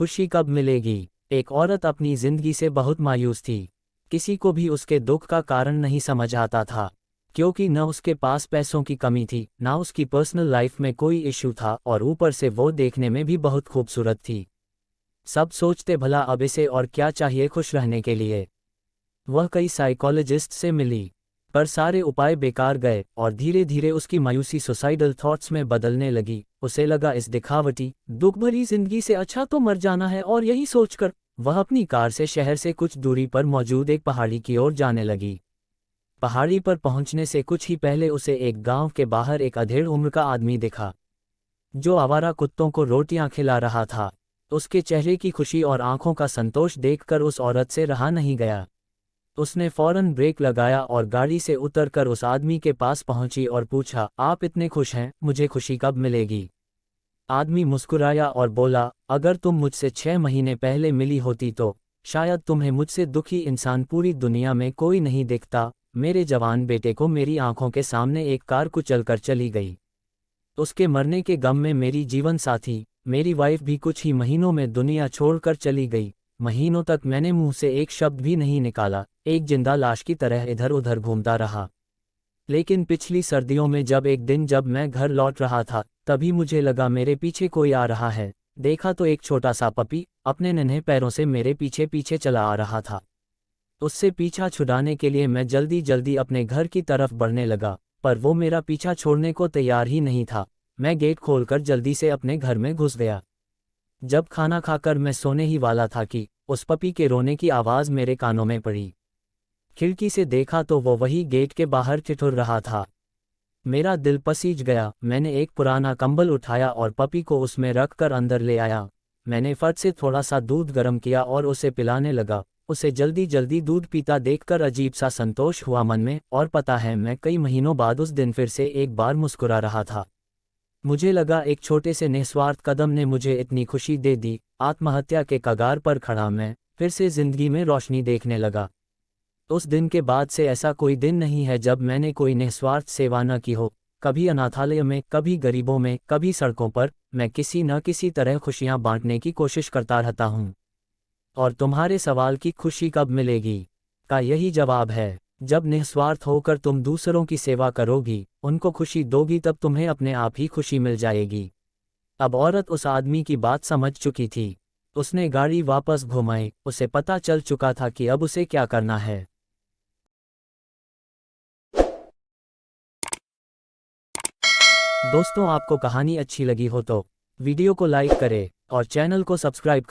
खुशी कब मिलेगी। एक औरत अपनी जिंदगी से बहुत मायूस थी। किसी को भी उसके दुख का कारण नहीं समझ आता था, क्योंकि न उसके पास पैसों की कमी थी, ना उसकी पर्सनल लाइफ में कोई इशू था, और ऊपर से वो देखने में भी बहुत खूबसूरत थी। सब सोचते भला अब इसे और क्या चाहिए खुश रहने के लिए। वह कई साइकोलॉजिस्ट से मिली, पर सारे उपाय बेकार गए और धीरे धीरे उसकी मायूसी सुसाइडल थॉट्स में बदलने लगी। उसे लगा इस दिखावटी दुख भरी जिंदगी से अच्छा तो मर जाना है, और यही सोचकर वह अपनी कार से शहर से कुछ दूरी पर मौजूद एक पहाड़ी की ओर जाने लगी। पहाड़ी पर पहुंचने से कुछ ही पहले उसे एक गांव के बाहर एक अधेड़ उम्र का आदमी दिखा, जो आवारा कुत्तों को रोटियां खिला रहा था। उसके चेहरे की खुशी और आंखों का संतोष देखकर उस औरत से रहा नहीं गया। उसने फौरन ब्रेक लगाया और गाड़ी से उतरकर उस आदमी के पास पहुंची और पूछा, आप इतने खुश हैं, मुझे खुशी कब मिलेगी। आदमी मुस्कुराया और बोला, अगर तुम मुझसे 6 महीने पहले मिली होती तो शायद तुम्हें मुझसे दुखी इंसान पूरी दुनिया में कोई नहीं दिखता। मेरे जवान बेटे को मेरी आंखों के सामने एक कार कुचलकर चली गई। उसके मरने के गम में मेरी जीवन साथी, मेरी वाइफ भी कुछ ही महीनों में दुनिया छोड़कर चली गई। महीनों तक मैंने मुंह से एक शब्द भी नहीं निकाला, एक जिंदा लाश की तरह इधर उधर घूमता रहा। लेकिन पिछली सर्दियों में जब मैं घर लौट रहा था, तभी मुझे लगा मेरे पीछे कोई आ रहा है। देखा तो एक छोटा सा पपी अपने नन्हे पैरों से मेरे पीछे पीछे चला आ रहा था। उससे पीछा छुड़ाने के लिए मैं जल्दी जल्दी अपने घर की तरफ बढ़ने लगा, पर वो मेरा पीछा छोड़ने को तैयार ही नहीं था। मैं गेट खोलकर जल्दी से अपने घर में घुस गया। जब खाना खाकर मैं सोने ही वाला था कि उस पपी के रोने की आवाज़ मेरे कानों में पड़ी। खिड़की से देखा तो वो वही गेट के बाहर ठिठुर रहा था। मेरा दिल पसीज गया। मैंने एक पुराना कंबल उठाया और पपी को उसमें रखकर अंदर ले आया। मैंने फट से थोड़ा सा दूध गर्म किया और उसे पिलाने लगा। उसे जल्दी जल्दी दूध पीता देखकर अजीब सा संतोष हुआ मन में, और पता है मैं कई महीनों बाद उस दिन फिर से एक बार मुस्कुरा रहा था। मुझे लगा एक छोटे से निस्वार्थ कदम ने मुझे इतनी खुशी दे दी। आत्महत्या के कगार पर खड़ा मैं फिर से जिंदगी में रोशनी देखने लगा। उस दिन के बाद से ऐसा कोई दिन नहीं है जब मैंने कोई निस्वार्थ सेवा न की हो। कभी अनाथालय में, कभी गरीबों में, कभी सड़कों पर, मैं किसी न किसी तरह खुशियां बांटने की कोशिश करता रहता हूं। और तुम्हारे सवाल की खुशी कब मिलेगी का यही जवाब है, जब निस्वार्थ होकर तुम दूसरों की सेवा करोगी, उनको खुशी दोगी, तब तुम्हें अपने आप ही खुशी मिल जाएगी। अब औरत उस आदमी की बात समझ चुकी थी। उसने गाड़ी वापस घुमाई। उसे पता चल चुका था कि अब उसे क्या करना है। दोस्तों, आपको कहानी अच्छी लगी हो तो वीडियो को लाइक करें और चैनल को सब्सक्राइब